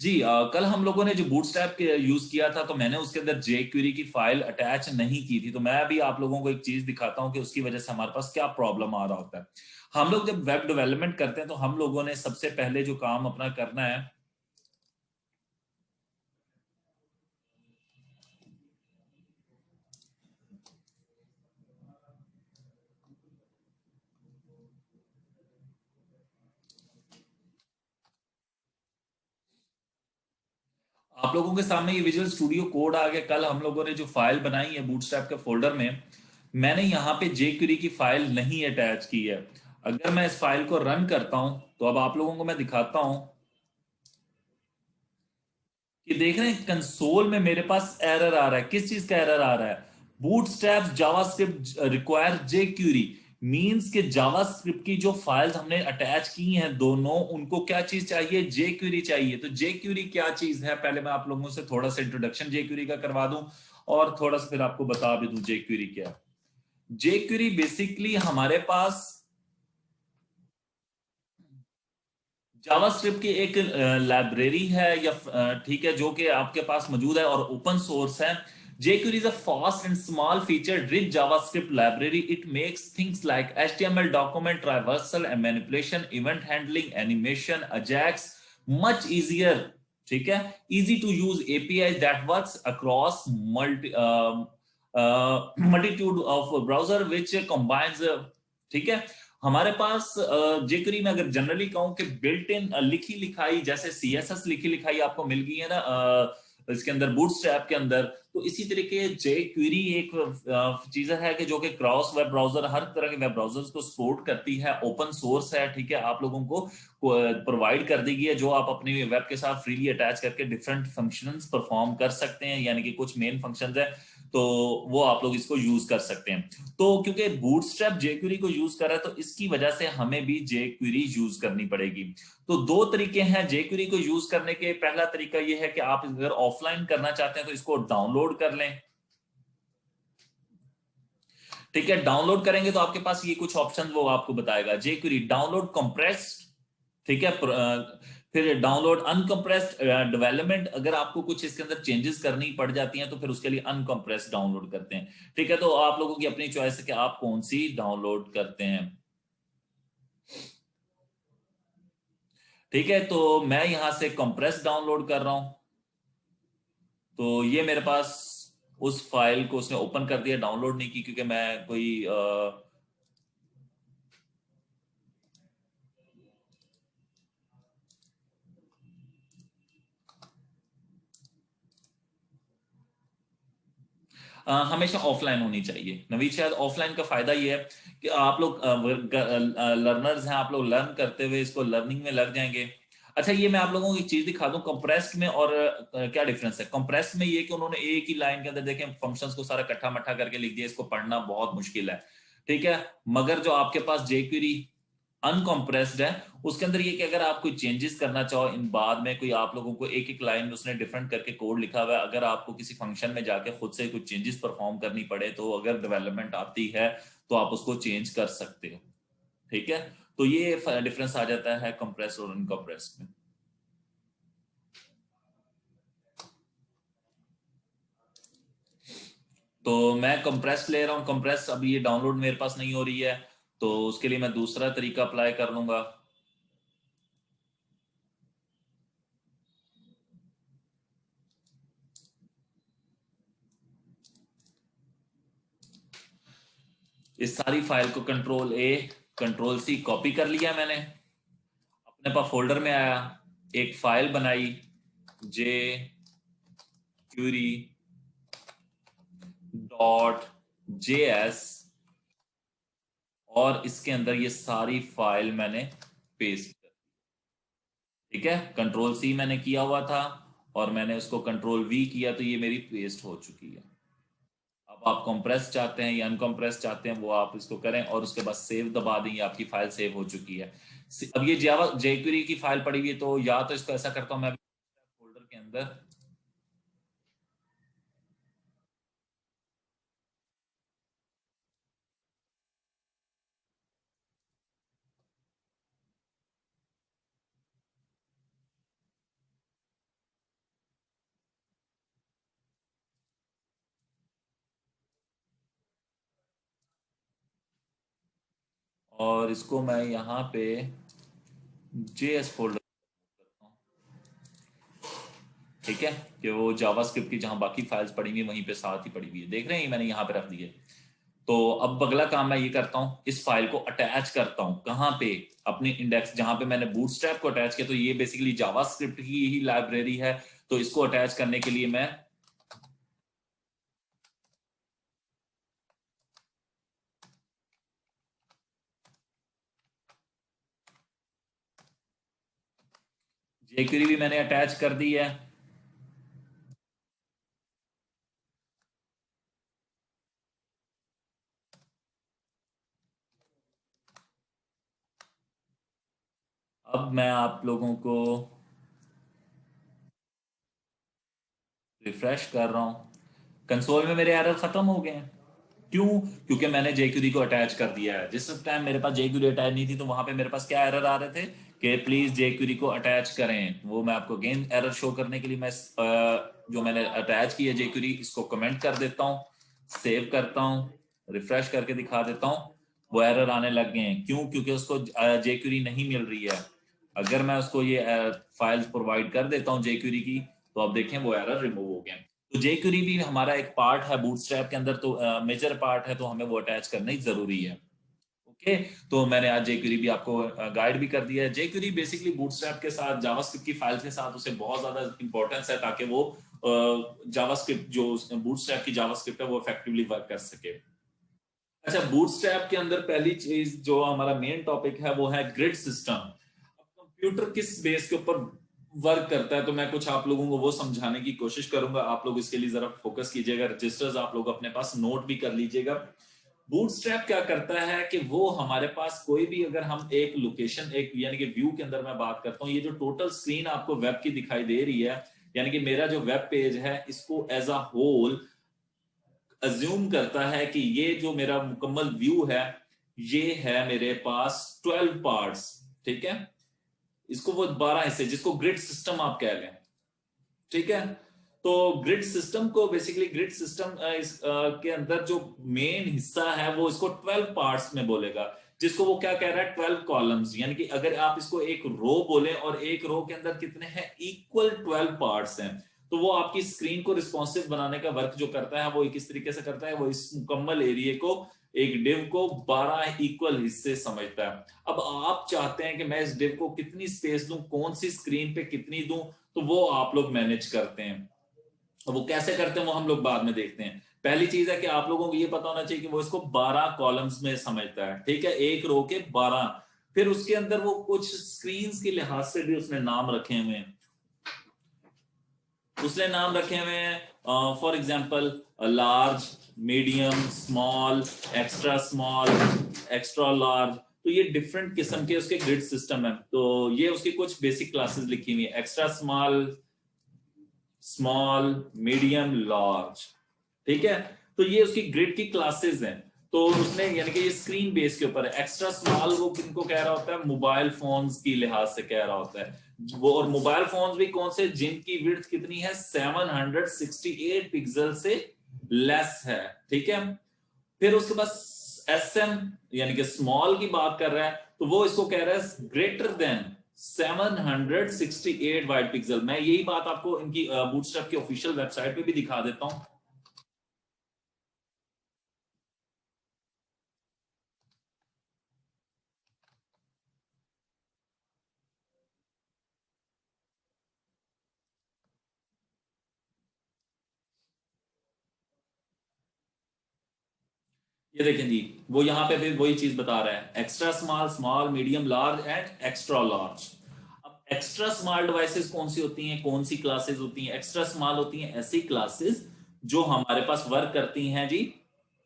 जी कल हम लोगों ने जो बूटस्ट्रैप के यूज किया था तो मैंने उसके अंदर जेक्वेरी की फाइल अटैच नहीं की थी। तो मैं अभी आप लोगों को एक चीज दिखाता हूं कि उसकी वजह से हमारे पास क्या प्रॉब्लम आ रहा होता है। हम लोग जब वेब डेवलपमेंट करते हैं तो हम लोगों ने सबसे पहले जो काम अपना करना है, आप लोगों के सामने ये विजुअल स्टूडियो कोड आ गया। कल हम लोगों ने जो फाइल बनाई है बूटस्ट्रैप के फोल्डर में, मैंने यहाँ पे जेक्वेरी की फाइल नहीं अटैच की है। अगर मैं इस फाइल को रन करता हूं तो अब आप लोगों को मैं दिखाता हूं कि देख रहे हैं कंसोल में मेरे पास एरर आ रहा है। किस चीज का एरर आ रहा है? Bootstrap JavaScript require jQuery. Means के जावास्क्रिप्ट की जो फाइल्स हमने अटैच की हैं दोनों, उनको क्या चीज चाहिए? जेक्वेरी चाहिए। तो जेक्वेरी क्या चीज है, पहले मैं आप लोगों से थोड़ा सा इंट्रोडक्शन जेक्वेरी का करवा दूं और थोड़ा सा फिर आपको बता भी दूं जेक्वेरी क्या है। जेक्वेरी बेसिकली हमारे पास जावास्क्रिप्ट की एक लाइब्रेरी है या ठीक है, जो कि आपके पास मौजूद है और ओपन सोर्स है। jQuery is a fast and small featured rich JavaScript library. It makes things like HTML document traversal and manipulation, event handling, animation, Ajax much easier. ठीक है, easy to use APIs that works across multitude of browser which combines ठीक है। हमारे पास jQuery में अगर generally कहूं कि built in लिखी लिखाई जैसे सीएसएस लिखी लिखाई आपको मिल गई है ना इसके अंदर बूटस्ट्रैप के अंदर, तो इसी तरीके जेक्वेरी एक चीज है कि जो कि क्रॉस वेब ब्राउजर हर तरह के वेब ब्राउजर्स को सपोर्ट करती है, ओपन सोर्स है। ठीक है, आप लोगों को प्रोवाइड कर दी गई है जो आप अपनी वेब के साथ फ्रीली अटैच करके डिफरेंट फंक्शंस परफॉर्म कर सकते हैं। यानी कि कुछ मेन फंक्शंस है तो वो आप लोग इसको यूज कर सकते हैं। तो क्योंकि बूटस्ट्रैप जेक्वेरी को यूज कर रहा है तो इसकी वजह से हमें भी जेक्वेरी यूज करनी पड़ेगी। तो दो तरीके हैं जेक्वेरी को यूज करने के। पहला तरीका ये है कि आप अगर ऑफलाइन करना चाहते हैं तो इसको डाउनलोड कर लें। ठीक है, डाउनलोड करेंगे तो आपके पास ये कुछ ऑप्शन वो आपको बताएगा। जेक्वेरी डाउनलोड कंप्रेस्ड, ठीक है, फिर डाउनलोड अनकंप्रेस्ड डेवलपमेंट। अगर आपको कुछ इसके अंदर चेंजेस करनी पड़ जाती हैं तो फिर उसके लिए अनकंप्रेस्ड डाउनलोड करते हैं। ठीक है, तो आप लोगों की अपनी चॉइस है कि आप कौन सी डाउनलोड करते हैं। ठीक है, तो मैं यहां से कंप्रेस डाउनलोड कर रहा हूं। तो ये मेरे पास उस फाइल को उसने ओपन कर दिया, डाउनलोड नहीं की क्योंकि मैं कोई हमेशा ऑफलाइन होनी चाहिए नवीद। शायद ऑफलाइन का फायदा ये है कि आप लोग लर्नर्स हैं, आप लोग लर्न करते हुए इसको लर्निंग में लग जाएंगे। अच्छा, ये मैं आप लोगों को एक चीज दिखा दूं कंप्रेस्ड में और क्या डिफरेंस है। कंप्रेस्ड में ये कि उन्होंने एक ही लाइन के अंदर देखें फंक्शंस को सारा कट्ठा मट्ठा करके लिख दिया, इसको पढ़ना बहुत मुश्किल है। ठीक है, मगर जो आपके पास जेक्वेरी अनकंप्रेस्ड है उसके अंदर ये कि अगर आप कोई चेंजेस करना चाहो इन बाद में, कोई आप लोगों को एक एक लाइन उसने डिफरेंट करके कोड लिखा हुआ है, अगर आपको किसी फंक्शन में जाके खुद से कुछ चेंजेस परफॉर्म करनी पड़े तो अगर डेवलपमेंट आती है तो आप उसको चेंज कर सकते हो। ठीक है, तो ये डिफरेंस आ जाता है कंप्रेस और अनकंप्रेस में। तो मैं कंप्रेस ले रहा हूँ। कंप्रेस अभी ये डाउनलोड मेरे पास नहीं हो रही है तो उसके लिए मैं दूसरा तरीका अप्लाई कर लूंगा। इस सारी फाइल को control A control C copy कर लिया मैंने, अपने पास फोल्डर में आया, एक फाइल बनाई जे क्यूरी डॉट जे एस, और इसके अंदर ये सारी फाइल मैंने पेस्ट कर। ठीक है, कंट्रोल सी मैंने किया हुआ था और मैंने उसको कंट्रोल वी किया तो ये मेरी पेस्ट हो चुकी है। अब आप कंप्रेस चाहते हैं या अनकंप्रेस चाहते हैं वो आप इसको करें और उसके बाद सेव दबा दें, ये आपकी फाइल सेव हो चुकी है। अब ये जावा जेक्वेरी की फाइल पड़ी हुई है तो या तो इसको ऐसा करता हूं मैं फोल्डर के अंदर, और इसको मैं यहाँ पे JS फोल्डर, ठीक है, कि वो जावास्क्रिप्ट की जहां बाकी फाइल्स पड़ी हुई वहीं पे साथ ही पड़ी हुई है, देख रहे हैं, मैंने यहाँ पे रख दी है। तो अब अगला काम मैं ये करता हूँ, इस फाइल को अटैच करता हूँ कहाँ पे, अपनी इंडेक्स जहां पे मैंने बूटस्ट्रैप को अटैच किया, तो ये बेसिकली जावास्क्रिप्ट की ही लाइब्रेरी है। तो इसको अटैच करने के लिए मैं jQuery भी मैंने अटैच कर दी है। अब मैं आप लोगों को रिफ्रेश कर रहा हूं, कंसोल में मेरे एरर खत्म हो गए हैं। क्यों? क्योंकि मैंने jQuery को अटैच कर दिया है। जिस टाइम मेरे पास jQuery अटैच नहीं थी तो वहां पे मेरे पास क्या एरर आ रहे थे कि प्लीज jQuery को अटैच करें। वो मैं आपको अगेन एरर शो करने के लिए मैं जो मैंने अटैच किया jQuery इसको कमेंट कर देता हूँ, सेव करता हूँ, रिफ्रेश करके दिखा देता हूँ, वो एरर आने लग गए हैं। क्यों? क्योंकि उसको jQuery नहीं मिल रही है। अगर मैं उसको ये फाइल्स प्रोवाइड कर देता हूँ jQuery की, तो आप देखें वो एरर रिमूव हो गया। तो jQuery भी हमारा एक पार्ट है बूटस्ट्रैप के अंदर, तो मेजर पार्ट है, तो हमें वो अटैच करना ही जरूरी है। ओके, तो मैंने आज jQuery भी आपको गाइड भी कर दिया है। jQuery बेसिकली बूटस्ट्रैप के साथ जावास्क्रिप्ट की फाइल्स के साथ उसे बहुत ज्यादा इंपॉर्टेंस है, ताकि वो जावास्क्रिप्ट जो बूटस्ट्रैप की जावास्क्रिप्ट है वो इफेक्टिवली वर्क कर सके। अच्छा, बूटस्ट्रैप के अंदर पहली चीज जो हमारा मेन टॉपिक है वो है ग्रिड सिस्टम। कंप्यूटर किस बेस के ऊपर वर्क करता है, तो मैं कुछ आप लोगों को वो समझाने की कोशिश करूंगा। आप लोग इसके लिए जरा फोकस कीजिएगा, रजिस्टर्स आप लोग अपने पास नोट भी कर लीजिएगा। बूटस्ट्रैप क्या करता है कि वो हमारे पास कोई भी, अगर हम एक लोकेशन, एक यानी कि व्यू के अंदर मैं बात करता हूँ, ये जो टोटल स्क्रीन आपको वेब की दिखाई दे रही है, यानी कि मेरा जो वेब पेज है, इसको एज अ होल अज्यूम करता है कि ये जो मेरा मुकम्मल व्यू है, ये है मेरे पास 12 पार्ट्स, ठीक है। इसको वो 12 हिस्से, जिसको ग्रिड सिस्टम आप कह लें, ठीक है। तो ग्रिड सिस्टम को बेसिकली, ग्रिड सिस्टम के अंदर जो मेन हिस्सा है वो इसको 12 पार्ट्स में बोलेगा, जिसको वो क्या कह रहा है, 12 कॉलम्स। यानी कि अगर आप इसको एक रो बोले और एक रो के अंदर कितने हैं, इक्वल 12 पार्ट्स हैं, तो वो आपकी स्क्रीन को रिस्पॉन्सिव बनाने का वर्क जो करता है वो किस तरीके से करता है, वो इस मुकम्मल एरिया को, एक डिव को 12 इक्वल हिस्से समझता है। अब आप चाहते हैं कि मैं इस डिव को कितनी स्पेस दूं, कौन सी स्क्रीन पे कितनी दूं, तो वो आप लोग मैनेज करते हैं। वो कैसे करते हैं वो हम लोग बाद में देखते हैं। पहली चीज है कि आप लोगों को ये पता होना चाहिए कि वो इसको 12 कॉलम्स में समझता है, ठीक है, एक रो के 12। फिर उसके अंदर वो कुछ स्क्रीन के लिहाज से भी उसने नाम रखे हुए हैं, for example large, medium, small, extra small, extra large. तो ये डिफरेंट किस्म के उसके ग्रिड सिस्टम है। तो ये उसकी कुछ बेसिक क्लासेस लिखी हुई है, extra small, small, medium, large, ठीक है। तो ये उसकी ग्रिड की क्लासेस हैं। तो उसने, यानी कि ये स्क्रीन बेस के ऊपर है। एक्स्ट्रा स्मॉल वो किनको कह रहा होता है, मोबाइल फोन्स की लिहाज से कह रहा होता है वो। और मोबाइल फोन्स भी कौन से, जिनकी विड्थ कितनी है, 768 पिक्सल से लेस है, ठीक है। फिर उसके बाद SM, यानी कि स्मॉल की बात कर रहा है, तो वो इसको कह रहा है ग्रेटर देन 768 वाइट पिक्सल। मैं यही बात आपको इनकी बूटस्ट्रैप की ऑफिशियल वेबसाइट पे भी दिखा देता हूं। ये देखें जी, वो यहाँ पे भी वही चीज बता रहा है, extra small, small, medium, large and extra large. अब एक्स्ट्रा स्मॉल डिवाइसेस कौन सी होती हैं, कौन सी क्लासेस होती हैं? एक्स्ट्रा स्मॉल होती हैं ऐसी क्लासेस जो हमारे पास वर्क करती हैं जी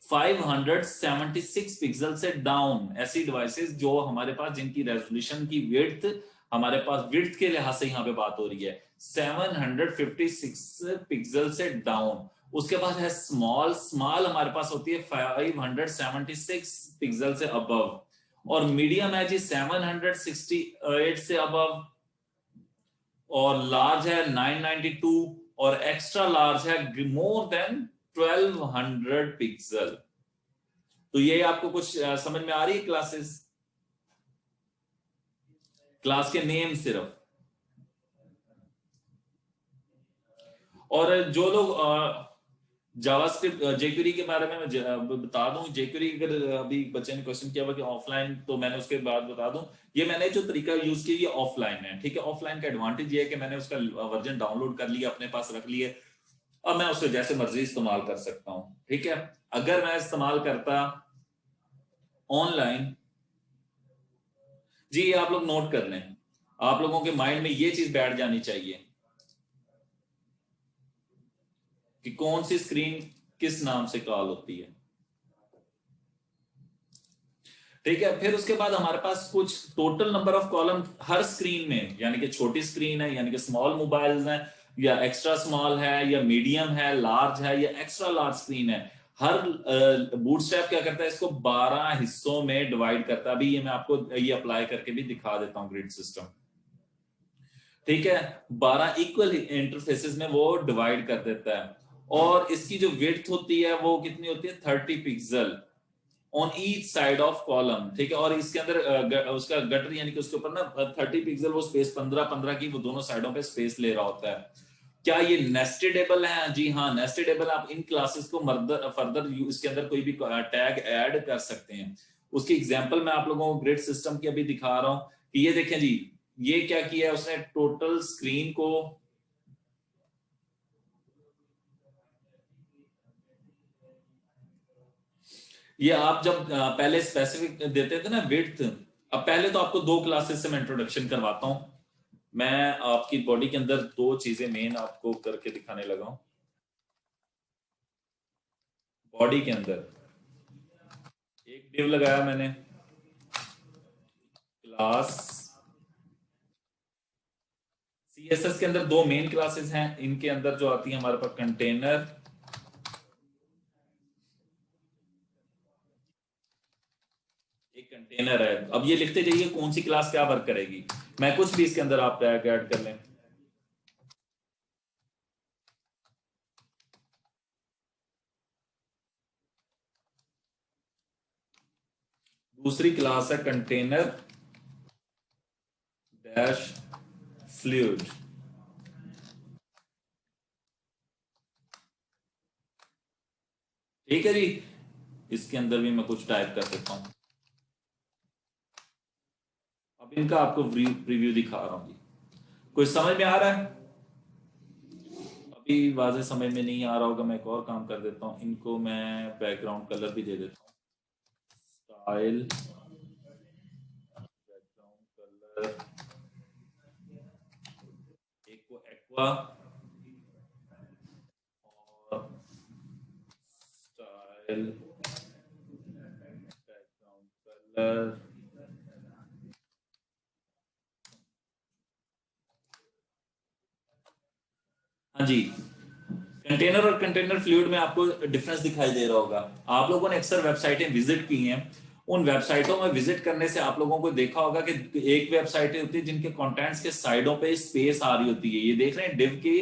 576 पिक्सल से डाउन। ऐसी डिवाइसेस जो हमारे पास, जिनकी रेजोल्यूशन की विड्थ, हमारे पास विड्थ के लिहाज से यहाँ पे बात हो रही है 756 पिक्सल से डाउन। उसके बाद है स्मॉल, स्मॉल हमारे पास होती है 576 पिक्सल से अबव। और मीडियम है जी 768 से अबव। और लार्ज है 992। और एक्स्ट्रा लार्ज है मोर देन 1200 पिक्सल। तो ये आपको कुछ समझ में आ रही है क्लासेस? क्लास के नेम सिर्फ। और जो लोग जावास्क्रिप्ट जेक्यूरी के बारे में मैं बता दूं, जेक्यूरी अगर अभी बच्चे ने क्वेश्चन किया हुआ कि ऑफलाइन, तो मैंने उसके बाद बता दूं, ये मैंने जो तरीका यूज किया ये ऑफलाइन है, ठीक है। ऑफलाइन का एडवांटेज ये है कि मैंने उसका वर्जन डाउनलोड कर लिया, अपने पास रख लिए, अब मैं उसको जैसे मर्जी इस्तेमाल कर सकता हूं, ठीक है। अगर मैं इस्तेमाल करता ऑनलाइन, जी ये आप लोग नोट कर लें, आप लोगों के माइंड में ये चीज बैठ जानी चाहिए कि कौन सी स्क्रीन किस नाम से कॉल होती है, ठीक है। फिर उसके बाद हमारे पास कुछ total number of column her screen में, यानी कि छोटी स्क्रीन है, यानी कि स्मॉल मोबाइल्स हैं, या एक्स्ट्रा स्मॉल है, या मीडियम है, लार्ज है, या एक्स्ट्रा लार्ज स्क्रीन है। हर बूटस्ट्रैप क्या करता है, इसको 12 हिस्सों में डिवाइड करता है। अभी ये मैं आपको ये अप्लाई करके भी दिखा देता हूं ग्रिड सिस्टम, ठीक है। 12 इक्वल इंटरफेसेस में वो डिवाइड कर देता है, और इसकी जो विड्थ होती है वो कितनी होती है, 30 pixel on each side of column, ठीक है। और इसके अंदर उसका गटर, यानी कि उसके ऊपर ना 30 पिक्सल वो स्पेस 15-15 की वो दोनों साइडों पे स्पेस ले रहा होता है। क्या ये नेस्टेडेबल है? जी हाँ, नेस्टेडेबल। आप इन क्लासेस को फर्दर इसके अंदर कोई भी टैग ऐड कर सकते हैं। उसकी एग्जांपल मैं आप लोगों को ग्रिड सिस्टम की अभी दिखा रहा हूं कि ये देखें जी, ये क्या किया है उसने, टोटल स्क्रीन को, ये आप जब पहले स्पेसिफिक देते थे ना विड्थ, अब पहले तो आपको 2 क्लासेस से मैं इंट्रोडक्शन करवाता हूं। मैं आपकी बॉडी के अंदर 2 चीजें मेन आपको करके दिखाने लगा हूं। बॉडी के अंदर एक डिव लगाया मैंने, क्लास सीएसएस के अंदर 2 मेन क्लासेस हैं, इनके अंदर जो आती है हमारे पास कंटेनर, एक कंटेनर है। अब ये लिखते जाइए कौन सी क्लास क्या वर्क करेगी, मैं कुछ भी इसके अंदर आप टैग ऐड कर लें। दूसरी क्लास है कंटेनर डैश फ्लूइड, ठीक है जी। इसके अंदर भी मैं कुछ टाइप कर सकता हूं। अब इनका आपको प्रीव्यू दिखा रहा हूं जी, कोई समझ में आ रहा है? अभी वाजे समझ में नहीं आ रहा होगा, मैं एक और काम कर देता हूं, इनको मैं बैकग्राउंड कलर भी दे देता हूं, स्टाइल बैकग्राउंड कलर, एक को एक्वा और स्टाइल बैकग्राउंड कलर। हाँ जी, कंटेनर और कंटेनर फ्लूइड में आपको डिफरेंस दिखाई दे रहा होगा। आप लोगों ने अक्सर वेबसाइटें विजिट की हैं, उन वेबसाइटों में विजिट करने से आप लोगों को देखा होगा कि एक वेबसाइट होती है जिनके कंटेंट्स के साइडों पे स्पेस आ रही होती है, ये देख रहे हैं डिव की,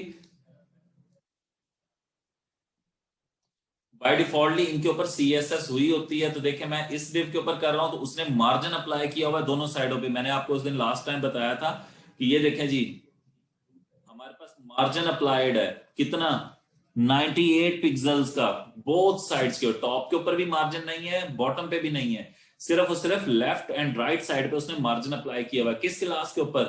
बाय डिफॉल्टली इनके ऊपर सीएसएस हुई होती है। तो देखिए मैं इस डिव के ऊपर कर रहा हूं तो उसने मार्जिन अप्लाई किया हुआ है दोनों साइडों पे। मैंने आपको उस दिन लास्ट टाइम बताया था कि ये देखें जी, हमारे पास मार्जिन अप्लाइड है कितना, 98 पिक्सल्स का, बोथ साइड्स के, टॉप के ऊपर भी मार्जिन नहीं है, बॉटम पे भी नहीं है, सिर्फ और सिर्फ लेफ्ट एंड राइट साइड पे उसने मार्जिन अप्लाई किया हुआ है। किस क्लास के ऊपर?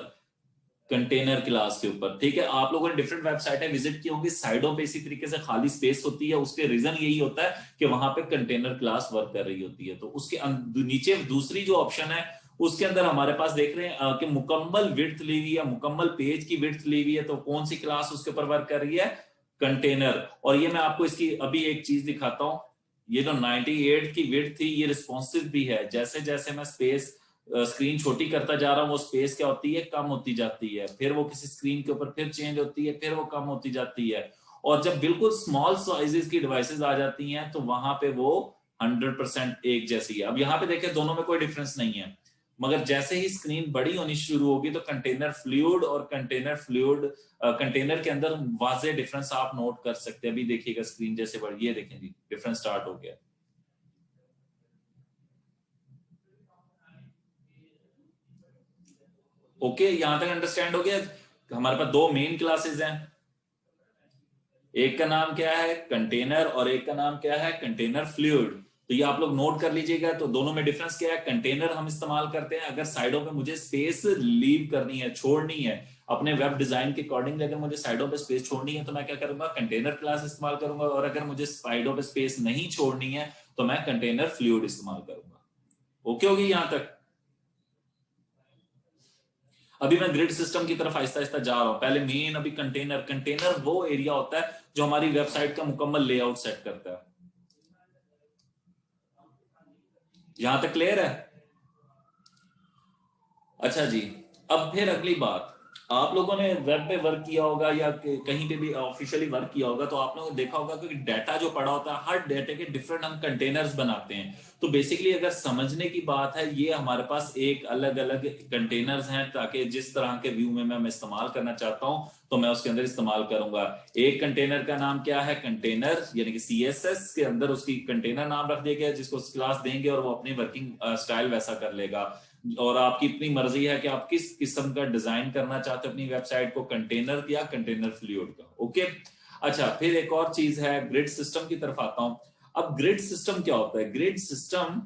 कंटेनर क्लास के ऊपर, ठीक है। आप लोगों ने डिफरेंट वेबसाइटें विजिट की होंगी, साइडों पे इसी तरीके से खाली स्पेस होती है, उसके रीजन यही होता है कि वहां पे कंटेनर क्लास वर्क कर रही होती है। तो उसके नीचे दूसरी जो ऑप्शन है उसके अंदर हमारे पास देख रहे हैं कि मुकम्मल विड्थ ली हुई है, मुकम्मल पेज की विड्थ ली हुई है, तो कौन सी क्लास उसके ऊपर वर्क कर रही है? कंटेनर। और ये मैं आपको इसकी अभी एक चीज दिखाता हूं, ये जो 98 की विड्थ थी ये रिस्पॉन्सिव भी है, जैसे जैसे मैं स्पेस स्क्रीन छोटी करता जा रहा हूँ वो स्पेस क्या होती है, कम होती जाती है, फिर वो किसी स्क्रीन के ऊपर फिर चेंज होती है, फिर वो कम होती जाती है। और जब बिल्कुल स्मॉल साइजेस की डिवाइसेस आ जाती हैं तो वहां पे वो 100% एक जैसी है। अब यहाँ पे देखें दोनों में कोई डिफरेंस नहीं है, मगर जैसे ही स्क्रीन बड़ी होनी शुरू होगी तो कंटेनर फ्लूइड और कंटेनर फ्लूइड कंटेनर के अंदर वाजे डिफरेंस आप नोट कर सकते हैं। अभी देखिएगा स्क्रीन जैसे बढ़ी है, देखें जी डिफरेंस स्टार्ट हो गया। ओके, यहां तक अंडरस्टैंड हो गया? हमारे पास दो मेन क्लासेस हैं, एक का नाम क्या है कंटेनर और एक का नाम क्या है कंटेनर फ्लूइड। तो ये आप लोग नोट कर लीजिएगा। तो दोनों में डिफरेंस क्या है? कंटेनर हम इस्तेमाल करते हैं अगर साइडों पे मुझे स्पेस लीव करनी है, छोड़नी है, अपने वेब डिजाइन के अकॉर्डिंग अगर मुझे साइडों पे स्पेस छोड़नी है तो मैं क्या करूंगा? कंटेनर क्लास इस्तेमाल करूंगा। और अगर मुझे साइडों पे स्पेस नहीं छोड़नी है तो मैं कंटेनर फ्लूइड इस्तेमाल करूंगा। ओके होगी यहां तक? अभी मैं ग्रिड सिस्टम की तरफ आहिस्ता आहिस्ता जा रहा हूं। पहले मेन अभी कंटेनर, कंटेनर वो एरिया होता है जो हमारी वेबसाइट का मुकम्मल लेआउट सेट करता है। यहां तक क्लियर है? अच्छा जी, अब फिर अगली बात, आप लोगों ने वेब पे वर्क किया होगा या कहीं पे भी ऑफिशियली वर्क किया होगा तो आप लोगों ने देखा होगा कि डाटा जो पड़ा होता है, हर डाटा के डिफरेंट हम कंटेनर्स बनाते हैं। तो बेसिकली अगर समझने की बात है, ये हमारे पास एक अलग अलग कंटेनर्स हैं ताकि जिस तरह के व्यू में मैं इस्तेमाल करना चाहता हूं तो मैं उसके अंदर इस्तेमाल करूंगा। एक कंटेनर का नाम क्या है? कंटेनर, यानी कि सीएसएस के अंदर उसकी कंटेनर नाम रख दिया गया है जिसको क्लास देंगे और वो अपनी वर्किंग स्टाइल वैसा कर लेगा। और आपकी इतनी मर्जी है कि आप किस किस्म का डिजाइन करना चाहते हो अपनी वेबसाइट को, कंटेनर या कंटेनर फ्लूइड का। ओके, अच्छा, फिर एक और चीज है, ग्रिड सिस्टम की तरफ आता हूं। अब ग्रिड सिस्टम क्या होता है? ग्रिड सिस्टम,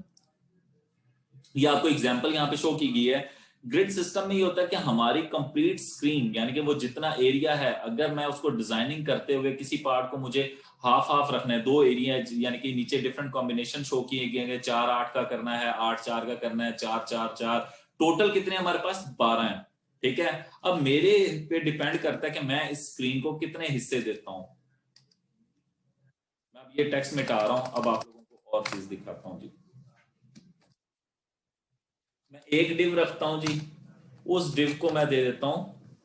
ये आपको एग्जांपल यहाँ पे शो की गई है। ग्रिड सिस्टम में ये होता है कि हमारी कंप्लीट स्क्रीन, यानी कि वो जितना एरिया है, अगर मैं उसको डिजाइनिंग करते हुए किसी पार्ट को मुझे हाफ हाफ रखना है, दो एरिया, यानी कि नीचे डिफरेंट कॉम्बिनेशन शो किए गए हैं, 4-8 का करना है, 8-4 का करना है, 4-4-4, टोटल कितने हमारे पास? 12 है। ठीक है, अब मेरे पे डिपेंड करता है कि मैं इस स्क्रीन को कितने हिस्से देता हूं। मैं अब ये टेक्स्ट मिटा रहा हूं, अब आप लोगों को और चीज दिखाता हूं जी। मैं एक डिव रखता हूं जी, उस डिव को मैं दे देता हूं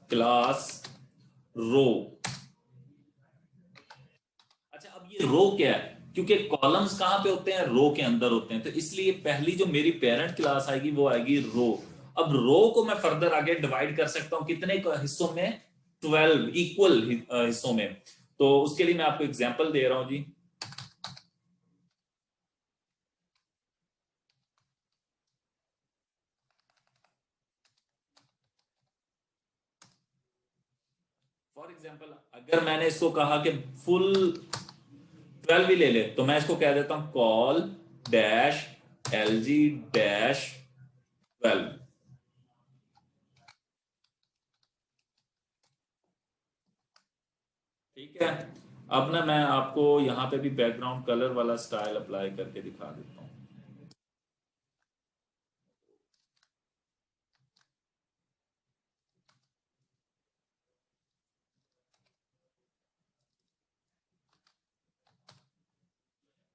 क्लास रो। अच्छा, अब ये रो क्या है? क्योंकि कॉलम्स कहां पे होते हैं? रो के अंदर होते हैं, तो इसलिए पहली जो मेरी पेरेंट क्लास आएगी वो आएगी रो। अब रो को मैं फर्दर आगे डिवाइड कर सकता हूं कितने हिस्सों में? 12 इक्वल हिस्सों में। तो उसके लिए मैं आपको एग्जांपल दे रहा हूं जी। फॉर एग्जांपल, अगर मैंने इसको कहा कि फुल 12 भी ले ले तो मैं इसको कह देता हूं कॉल डैश एलजी डैश 12। ठीक है, अब ना मैं आपको यहाँ पे भी बैकग्राउंड कलर वाला स्टाइल अप्लाई करके दिखा देता हूँ।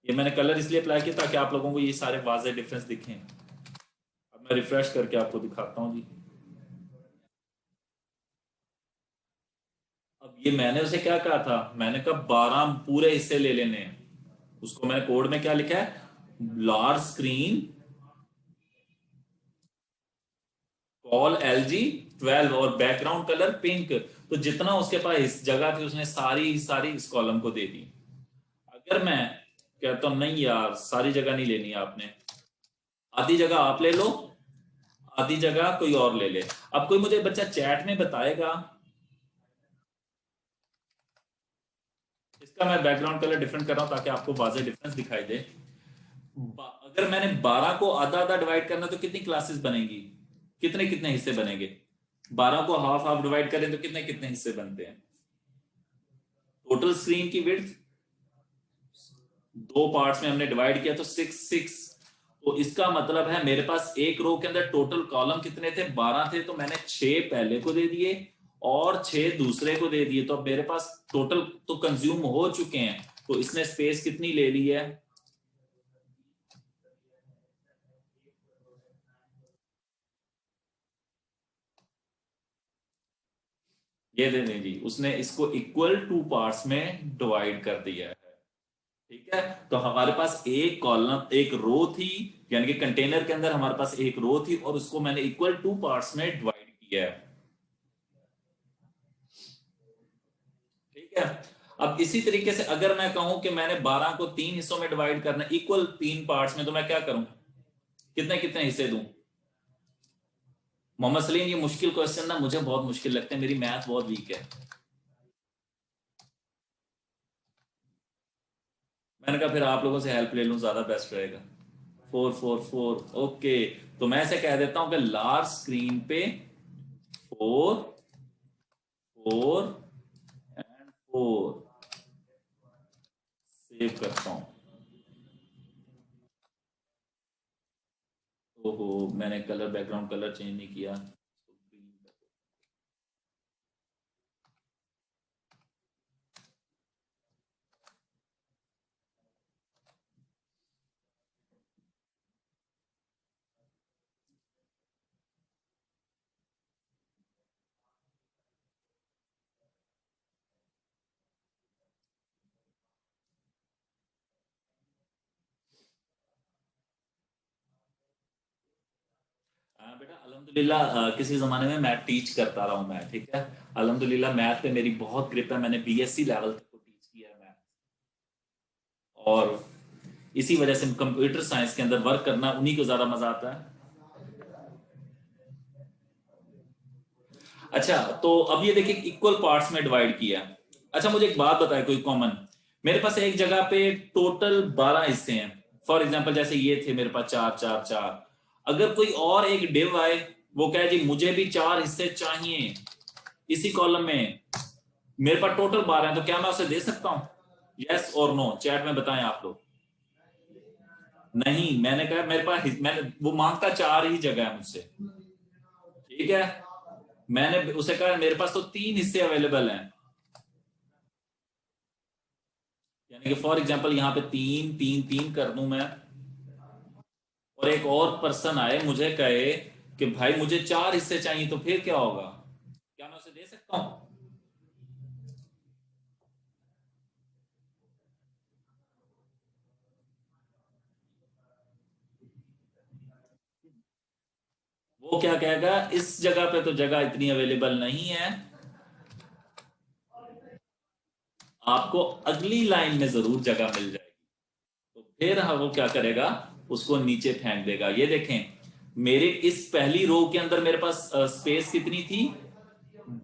ये मैंने कलर इसलिए अप्लाई किया ताकि आप लोगों को ये सारे वाज़ेह डिफरेंस दिखें। अब मैं रिफ्रेश करके आपको दिखाता हूँ जी। अब ये मैंने उसे क्या कहा था? मैंने कहा 12 पूरे हिस्से ले लेने हैं। उसको मैंने कोड में क्या लिखा है? लार्ज स्क्रीन कॉल एलजी 12 और बैकग्राउंड कलर पिंक। तो जितना उसके पास जगह थी उसने सारी सारी इस कॉलम को दे दी। अगर मैं कहता हूं नहीं यार, सारी जगह नहीं लेनी है आपने, आधी जगह आप ले लो, आधी जगह कोई और ले ले। अब कोई मुझे बच्चा चैट में बताएगा, इसका मैं बैकग्राउंड कलर डिफरेंट कर रहा हूं ताकि आपको वाज़ेह डिफरेंस दिखाई दे। अगर मैंने 12 को आधा आधा डिवाइड करना तो कितनी क्लासेस बनेगी? कितने कितने हिस्से बनेंगे? 12 को हाफ हाफ डिवाइड करें तो कितने कितने हिस्से बनते हैं? टोटल स्क्रीन की विड्थ दो पार्ट्स में हमने डिवाइड किया तो 6 6। तो इसका मतलब है मेरे पास एक रो के अंदर टोटल कॉलम कितने थे? 12 थे। तो मैंने 6 पहले को दे दिए और 6 दूसरे को दे दिए, तो अब मेरे पास टोटल तो कंज्यूम हो चुके हैं। तो इसने स्पेस कितनी ले ली है? ये दे दें जी, उसने इसको इक्वल टू पार्ट्स में डिवाइड कर दिया है। ठीक है, तो हमारे पास एक कॉलम, एक रो थी, यानी कि कंटेनर के अंदर हमारे पास एक रो थी और उसको मैंने इक्वल टू पार्ट्स में डिवाइड किया है। ठीक है, अब इसी तरीके से अगर मैं कहूं कि मैंने 12 को 3 हिस्सों में डिवाइड करना इक्वल 3 पार्ट्स में, तो मैं क्या करूं? कितने कितने हिस्से दूं? मोहम्मद सलीम, ये मुश्किल क्वेश्चन ना मुझे बहुत मुश्किल लगते हैं, मेरी मैथ बहुत वीक है। मैंने कहा फिर आप लोगों से हेल्प ले लूं, ज्यादा बेस्ट रहेगा। 4 4 4, ओके। तो मैं ऐसे कह देता हूं कि लार्ज स्क्रीन पे 4 4 एंड 4 सेव करता हूं। ओहो, मैंने कलर, बैकग्राउंड कलर चेंज नहीं किया। हाँ बेटा, अल्हम्दुलिल्लाह किसी ज़माने में मैथ टीच करता रहा हूँ मैं, ठीक है। अल्हम्दुलिल्लाह मैथ पे मेरी बहुत ग्रिप है, मैंने बीएससी लेवल तक को टीच किया है मैथ। और इसी वजह से कंप्यूटर साइंस के अंदर वर्क करना उन्हीं को ज़्यादा मज़ा आता है। अच्छा, तो अब ये देखिए इक्वल पार्ट्स में डिवाइड किया। अच्छा, मुझे एक बात बताए, कोई कॉमन, मेरे पास एक जगह पे टोटल 12 हिस्से हैं। फॉर एग्जांपल जैसे ये थे मेरे पास 4 4 4। अगर कोई और एक डिव आए, वो कहे जी मुझे भी 4 हिस्से चाहिए इसी कॉलम में, मेरे पास टोटल 12 है, तो क्या मैं उसे दे सकता हूं? यस और नो, चैट में बताएं आप लोग। नहीं, मैंने कहा मेरे पास मैंने, वो मांगता 4 ही जगह है मुझसे, ठीक है। मैंने उसे कहा मेरे पास तो 3 हिस्से अवेलेबल हैं। यानी कि फॉर एग्जांपल यहाँ पे 3 3 3 कर दूं मैं, और एक और पर्सन आए मुझे कहे कि भाई मुझे 4 हिस्से चाहिए, तो फिर क्या होगा? क्या मैं उसे दे सकता हूँ? वो क्या कहेगा, इस जगह पे तो जगह इतनी अवेलेबल नहीं है, आपको अगली लाइन में जरूर जगह मिल जाएगी। तो फिर वो क्या करेगा, उसको नीचे फेंक देगा। ये देखें, मेरे इस पहली रो के अंदर मेरे पास स्पेस कितनी थी?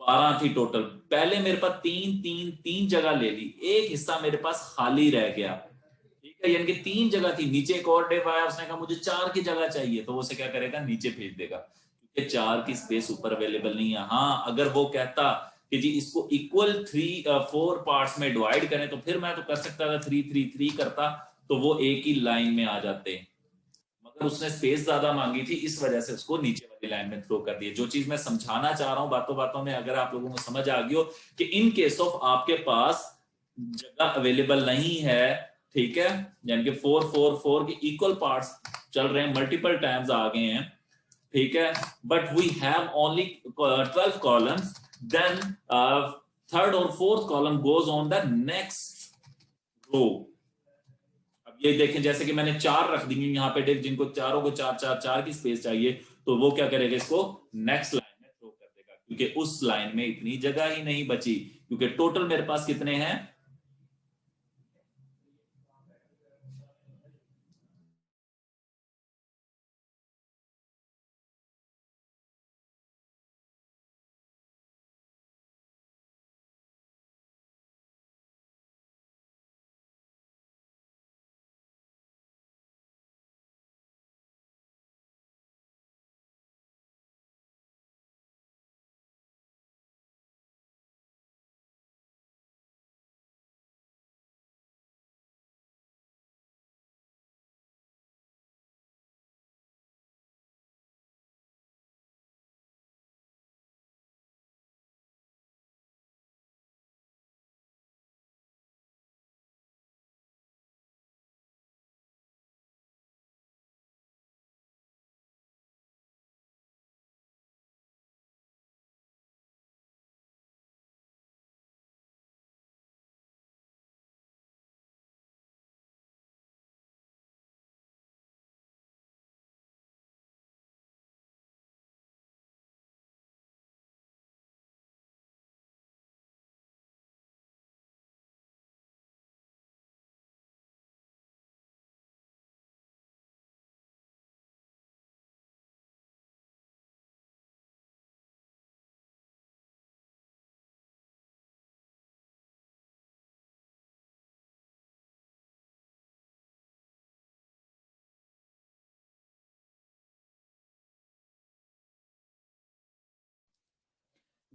12 थी टोटल। पहले मेरे पास 3 3 3 जगह ले ली, एक हिस्सा मेरे पास खाली रह गया, ठीक है। यानी कि 3 जगह थी, नीचे एक और डिव आया, उसने कहा मुझे 4 की जगह चाहिए, तो वो उसे क्या करेगा, नीचे भेज देगा, क्योंकि 4 की स्पेस ऊपर अवेलेबल नहीं है। हाँ, अगर वो कहता कि जी इसको इक्वल 4 पार्ट्स में डिवाइड करें, तो फिर मैं तो कर सकता था, 3 3 3 करता, तो वो एक ही लाइन में आ जाते। मगर उसने स्पेस ज्यादा मांगी थी, इस वजह से उसको नीचे वाली लाइन में थ्रो कर दिया। जो चीज मैं समझाना चाह रहा हूं बातों बातों में, अगर आप लोगों को समझ आ गई हो, कि इन केस ऑफ आपके पास जगह अवेलेबल नहीं है, ठीक है, यानी कि 4 4 4 के इक्वल पार्ट्स चल रहे हैं, मल्टीपल टाइम्स आ गए हैं, ठीक है, but we have only 12 columns, then third और fourth column goes on the next row. अब ये देखें, जैसे कि मैंने 4 रख दी यहाँ पे डिव, जिनको चारों को 4 4 4 की स्पेस चाहिए, तो वो क्या करेगा, इसको नेक्स्ट लाइन में थ्रो कर देगा, क्योंकि उस लाइन में इतनी जगह ही नहीं बची, क्योंकि टोटल मेरे पास कितने हैं?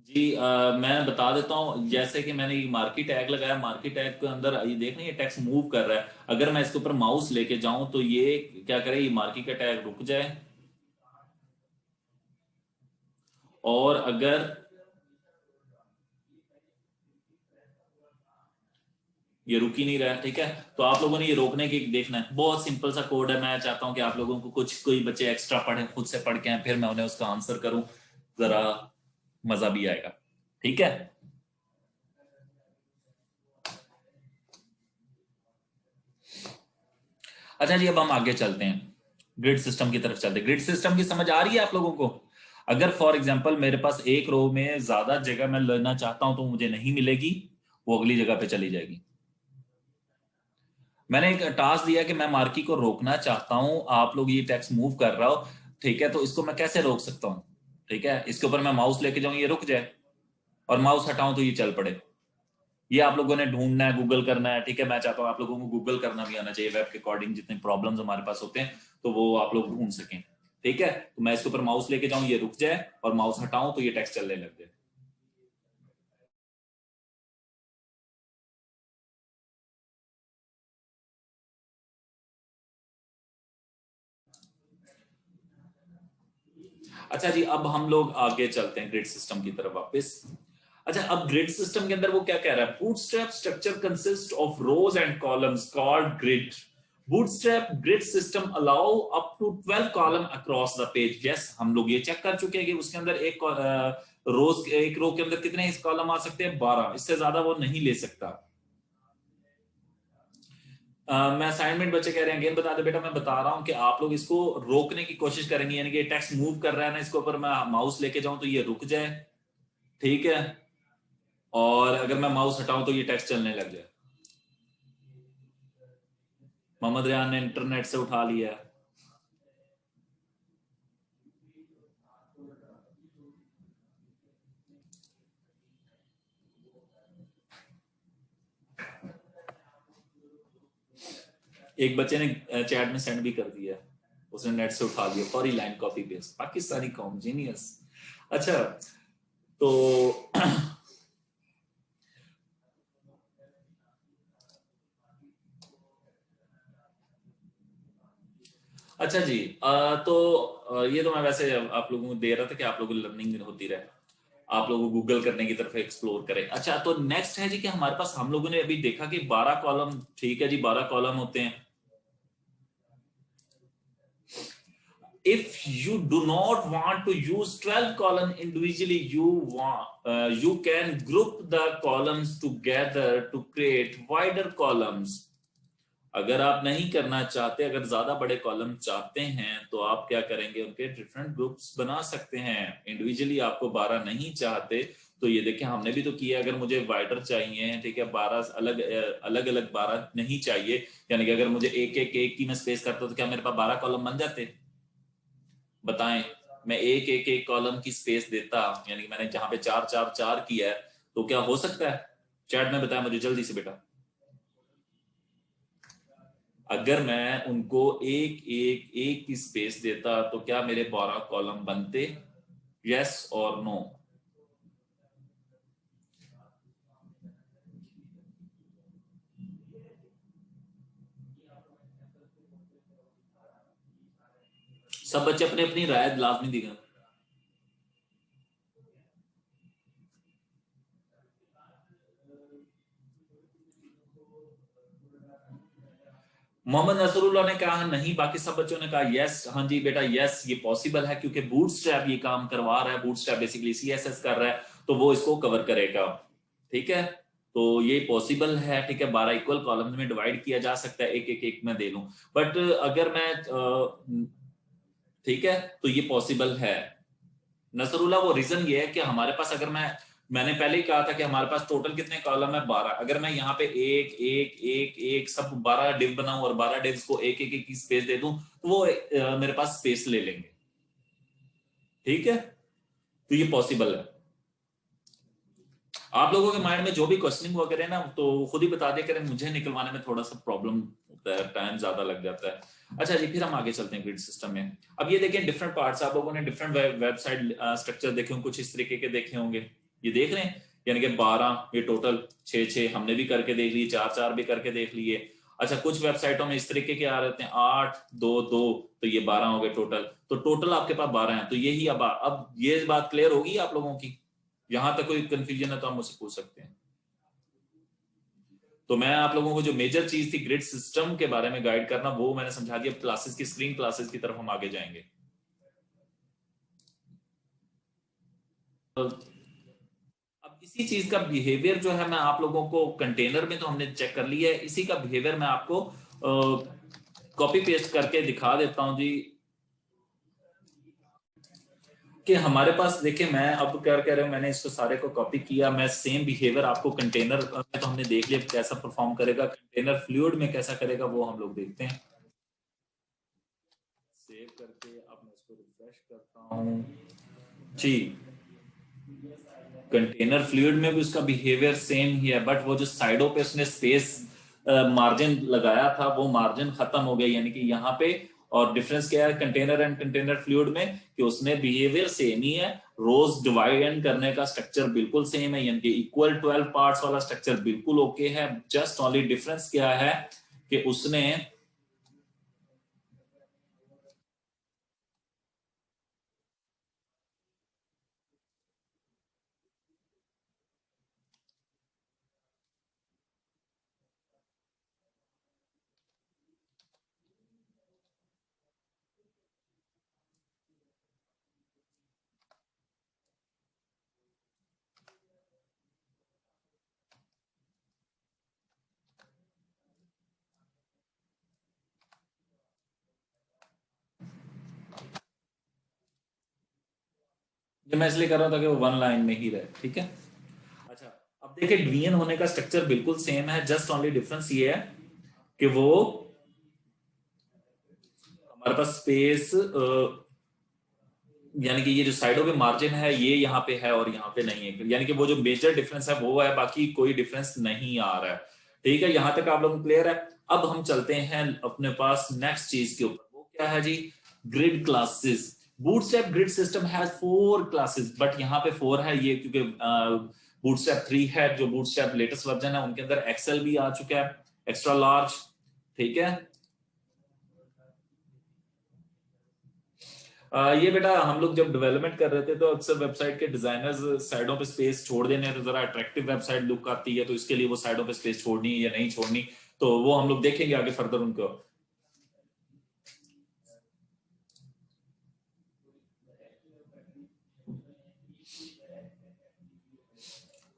जी मैं बता देता हूँ, जैसे कि मैंने ये मार्की टैग लगाया, मार्की टैग के अंदर ये देख रहे हैं ये टेक्स्ट मूव कर रहा है। अगर मैं इसके ऊपर माउस लेके जाऊं तो ये क्या करे, ये मार्की का टैग रुक जाए, और अगर ये रुक ही नहीं रहा है, ठीक है, तो आप लोगों ने ये रोकने की देखना है। बहुत सिंपल सा कोड है, मैं चाहता हूं कि आप लोगों को कुछ कोई बच्चे एक्स्ट्रा पढ़े, खुद से पढ़ के आए, फिर मैं उन्हें उसका आंसर करूं, जरा मजा भी आएगा, ठीक है। अच्छा जी, अब हम आगे चलते हैं, ग्रिड सिस्टम की तरफ चलते हैं। ग्रिड सिस्टम की समझ आ रही है आप लोगों को? अगर फॉर एग्जांपल मेरे पास एक रो में ज्यादा जगह मैं लेना चाहता हूं तो मुझे नहीं मिलेगी, वो अगली जगह पे चली जाएगी। मैंने एक टास्क दिया कि मैं मार्की को रोकना चाहता हूं, आप लोग ये टेक्स्ट मूव कर रहा हो, ठीक है, तो इसको मैं कैसे रोक सकता हूं? ठीक है, इसके ऊपर मैं माउस लेके जाऊं ये रुक जाए, और माउस हटाऊं तो ये चल पड़े। ये आप लोगों ने ढूंढना है, गूगल करना है, ठीक है। मैं चाहता हूं आप लोगों को गूगल करना भी आना चाहिए, वेब के अकॉर्डिंग जितने प्रॉब्लम्स हमारे पास होते हैं तो वो आप लोग ढूंढ सकें, ठीक है। तो मैं इसके ऊपर माउस लेके जाऊं ये रुक जाए, और माउस हटाऊं तो ये टेक्स्ट चलने लग जाए। अच्छा जी, अब हम लोग आगे चलते हैं ग्रिड सिस्टम की तरफ वापस। अच्छा, अब ग्रिड सिस्टम के अंदर वो क्या कह रहा है, Bootstrap structure consist of rows and columns called grid. Bootstrap grid system allow up to 12 column across the page. Yes, हम लोग ये चेक कर चुके हैं कि उसके अंदर रोज एक रो के अंदर कितने कॉलम आ सकते हैं, 12, इससे ज्यादा वो नहीं ले सकता। मैं असाइनमेंट, बच्चे कह रहे हैं अगेन बता दे बेटा, मैं बता रहा हूं कि आप लोग इसको रोकने की कोशिश करेंगे, यानी कि टेक्स्ट मूव कर रहा है ना, इसके ऊपर मैं माउस लेके जाऊं तो ये रुक जाए, ठीक है, और अगर मैं माउस हटाऊं तो ये टेक्स्ट चलने लग जाए। मोहम्मद रियान ने इंटरनेट से उठा लिया। एक बच्चे ने चैट में सेंड भी कर दिया, उसने नेट से उठा लिया, fori line copy paste, Pakistani कौम जीनियस। अच्छा, तो अच्छा जी, ये तो मैं वैसे आप लोगों को दे रहा था कि आप लोगों को लर्निंग होती रहे, आप लोगों को गूगल करने की तरफ एक्सप्लोर करें। अच्छा, तो नेक्स्ट है जी कि हमारे पास, हम लोगों ने अभी देखा कि 12 कॉलम, ठीक है जी, 12 कॉलम होते हैं। If you do not want to use 12 column individually, you can group the columns together to create wider columns. अगर आप नहीं करना चाहते, अगर ज्यादा बड़े कॉलम चाहते हैं तो आप क्या करेंगे, उनके डिफरेंट ग्रुप्स बना सकते हैं। इंडिविजुअली आपको 12 नहीं चाहते तो ये देखिए हमने भी तो किया, अगर मुझे वाइडर चाहिए, ठीक है, 12 अलग अलग अलग 12 नहीं चाहिए, यानी कि अगर मुझे एक एक एक की मैं स्पेस करता तो क्या मेरे पास 12 कॉलम बन जाते? बताएं, मैं एक एक एक कॉलम की स्पेस देता, यानी कि मैंने जहां पे 4 4 4 किया है, तो क्या हो सकता है? चैट में बताया मुझे जल्दी से बेटा। अगर मैं उनको एक एक एक की स्पेस देता तो क्या मेरे 12 कॉलम बनते? यस और नो? सब बच्चे अपनी अपनी राय लाजमी दिखा। मोहम्मद नसरुल्लाह ने कहा नहीं, बाकी सब बच्चों ने कहा यस। हाँ जी बेटा, यस, ये पॉसिबल है क्योंकि बूटस्ट्रैप ये काम करवा रहा है, बूटस्ट्रैप बेसिकली सीएसएस कर रहा है, तो वो इसको कवर करेगा, ठीक है। तो ये पॉसिबल है, ठीक है, 12 इक्वल कॉलम्स में डिवाइड किया जा सकता है, एक एक एक में दे लूं, बट अगर मैं ठीक है, तो ये पॉसिबल है नसरुल्लाह। वो रीजन ये है कि हमारे पास, अगर मैंने पहले ही कहा था कि हमारे पास टोटल कितने कॉलम है, 12। अगर मैं यहाँ पे एक एक एक एक सब 12 डिव बनाऊं और 12 डिव्स को एक एक एक की स्पेस दे दूं तो वो मेरे पास स्पेस ले लेंगे, ठीक है, तो ये पॉसिबल है। आप लोगों के माइंड में जो भी क्वेश्चनिंग वगैरह ना, तो खुद ही बता दिया करें, मुझे निकलवाने में थोड़ा सा प्रॉब्लम होता है, टाइम ज्यादा लग जाता है। अच्छा जी, फिर हम आगे चलते हैं ग्रिड सिस्टम में। अब ये देखें डिफरेंट पार्ट्स, आप लोगों ने डिफरेंट वेबसाइट स्ट्रक्चर देखे होंगे, कुछ इस तरीके के देखे होंगे, ये देख रहे हैं, यानी कि 12, ये टोटल 6 हमने भी करके देख लिए, 4 भी करके देख लिए। अच्छा, कुछ वेबसाइटों में इस तरीके के आ रहे हैं 8 2 2, तो ये 12 हो गए टोटल, तो टोटल आपके पास 12 हैं। तो यही अब ये बात क्लियर होगी आप लोगों की? यहां तक कोई कंफ्यूजन है तो आप मुझसे पूछ सकते हैं। तो मैं आप लोगों को जो मेजर चीज थी ग्रिड सिस्टम के बारे में गाइड करना, वो मैंने समझा दिया। क्लासेस की स्क्रीन क्लासेस की तरफ हम आगे जाएंगे। अब इसी चीज का बिहेवियर जो है मैं आप लोगों को कंटेनर में तो हमने चेक कर लिया है, इसी का बिहेवियर मैं आपको कॉपी पेस्ट करके दिखा देता हूं जी। कि हमारे पास देखिए, मैं अब क्या कह रहे हूं, मैंने इसको सारे को कॉपी किया, मैं सेम बिहेवियर आपको कंटेनर में तो हमने देख लिया कैसा परफॉर्म करेगा, कंटेनर फ्लूइड में कैसा करेगा वो हम लोग देखते हैं। सेव करके अब मैं इसको रिफ्रेश करता हूं जी। कंटेनर फ्लूइड में भी उसका बिहेवियर सेम ही है, बट वो जो साइडों पे उसने स्पेस मार्जिन लगाया था वो मार्जिन खत्म हो गया, यानी कि यहाँ पे। और डिफरेंस क्या है कंटेनर एंड कंटेनर फ्लूइड में, कि उसमें बिहेवियर सेम ही है, रोज डिवाइड करने का स्ट्रक्चर बिल्कुल सेम है, यानी कि इक्वल 12 पार्ट्स वाला स्ट्रक्चर बिल्कुल ओके है। जस्ट ओनली डिफरेंस क्या है कि उसने ये मैं इसलिए कर रहा था कि वो वन लाइन में ही रहे, ठीक है। अच्छा, अब देखिए डिवीजन होने का स्ट्रक्चर बिल्कुल सेम है, जस्ट ओनली डिफरेंस ये है कि वो हमारे पास स्पेस, यानी कि ये जो साइडों पे मार्जिन है ये यहाँ पे है और यहाँ पे नहीं है, यानी कि वो जो मेजर डिफरेंस है वो है, बाकी कोई डिफरेंस नहीं आ रहा है। ठीक है, यहाँ तक आप लोग क्लियर है। अब हम चलते हैं अपने पास नेक्स्ट चीज के ऊपर, वो क्या है जी? Grid classes. Bootstrap grid system has 4 classes, but यहाँ पे 4 है ये क्योंकि बूटस्ट्रैप 3 है, जो बूटस्ट्रैप लेटेस्ट वर्जन है उनके अंदर एक्सेल भी आ चुका है, एक्स्ट्रा लार्ज। ठीक है, ये बेटा हम लोग जब डेवलपमेंट कर रहे थे तो अक्सर वेबसाइट के डिजाइनर्स साइडों पे स्पेस छोड़ देने तो जरा अट्रैक्टिव वेबसाइट लुक आती है, तो इसके लिए वो साइडों पे स्पेस छोड़नी है या नहीं छोड़नी, तो वो हम लोग देखेंगे आगे फर्दर उनको।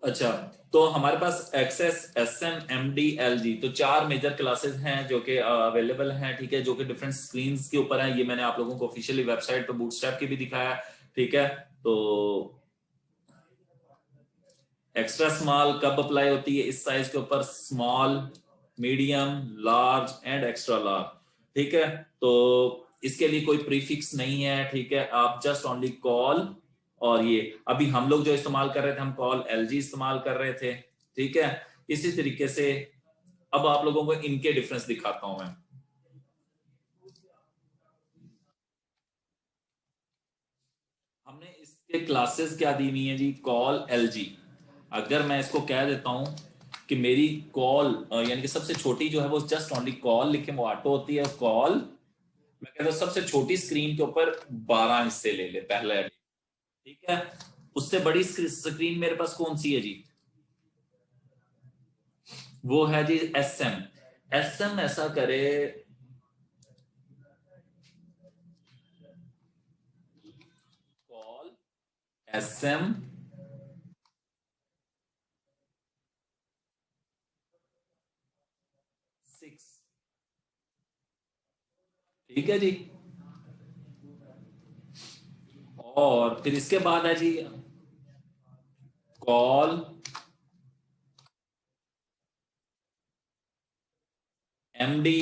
अच्छा, तो हमारे पास XS, S M, M D, L G, तो 4 मेजर क्लासेस हैं जो कि अवेलेबल हैं, ठीक है, जो कि डिफरेंट स्क्रीन के ऊपर है। ये मैंने आप लोगों को ऑफिशियली वेबसाइट पर बूटस्ट्रैप की भी दिखाया, ठीक है। तो एक्स्ट्रा स्मॉल कब अप्लाई होती है इस साइज के ऊपर? Small, medium, large and extra large, ठीक है। तो इसके लिए कोई प्रीफिक्स नहीं है, ठीक है, आप जस्ट ओनली कॉल, और ये अभी हम लोग जो इस्तेमाल कर रहे थे हम कॉल एलजी इस्तेमाल कर रहे थे, ठीक है। इसी तरीके से अब आप लोगों को इनके डिफरेंस दिखाता हूं मैं। हमने इसके क्लासेस क्या दी हुई है जी? Call LG. अगर मैं इसको कह देता हूं कि मेरी कॉल, यानी कि सबसे छोटी जो है वो जस्ट ओनली कॉल लिखे, वो ऑटो होती है कॉल। मैं कहता हूं सबसे छोटी स्क्रीन के ऊपर 12 हिस्से ले ले पहले, ठीक है। उससे बड़ी स्क्रीन मेरे पास कौन सी है जी? वो है G S M. S M ऐसा करे, कॉल, एस एम, 6, ठीक है जी। और फिर इसके बाद है जी कॉल, एम डी,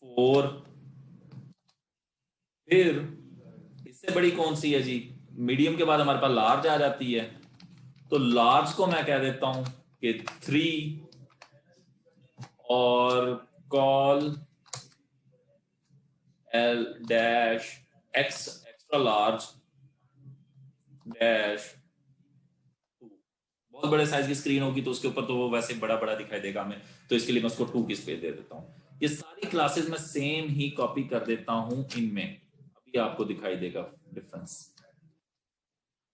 4। फिर इससे बड़ी कौन सी है जी? मीडियम के बाद हमारे पास लार्ज आ जाती है, तो लार्ज को मैं कह देता हूं कि 3। और call, L dash, x, extra large, dash 2। बहुत बड़े साइज की स्क्रीन होगी तो उसके ऊपर तो वो वैसे बड़ा बड़ा दिखाई देगा हमें, तो इसके लिए मैं उसको 2 की स्पेस दे देता हूँ। ये सारी क्लासेस मैं सेम ही कॉपी कर देता हूँ इनमें, अभी आपको दिखाई देगा डिफरेंस।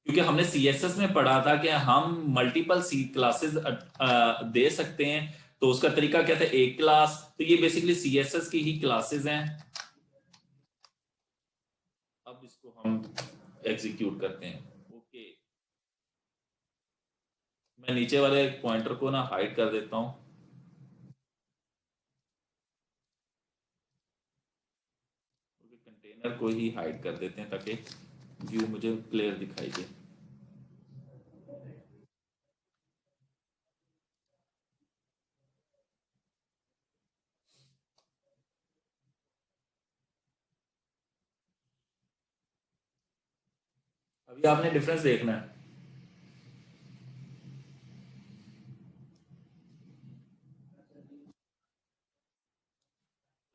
क्योंकि हमने सीएसएस में पढ़ा था कि हम मल्टीपल सी क्लासेस दे सकते हैं, तो उसका तरीका क्या था, एक क्लास, तो ये बेसिकली सीएसएस की ही क्लासेस हैं। अब इसको हम एग्जीक्यूट करते हैं। ओके, मैं नीचे वाले पॉइंटर को ना हाइड कर देता हूं, कंटेनर को ही हाइड कर देते हैं ताकि व्यू मुझे क्लियर दिखाई दे। अभी आपने डिफरेंस देखना है।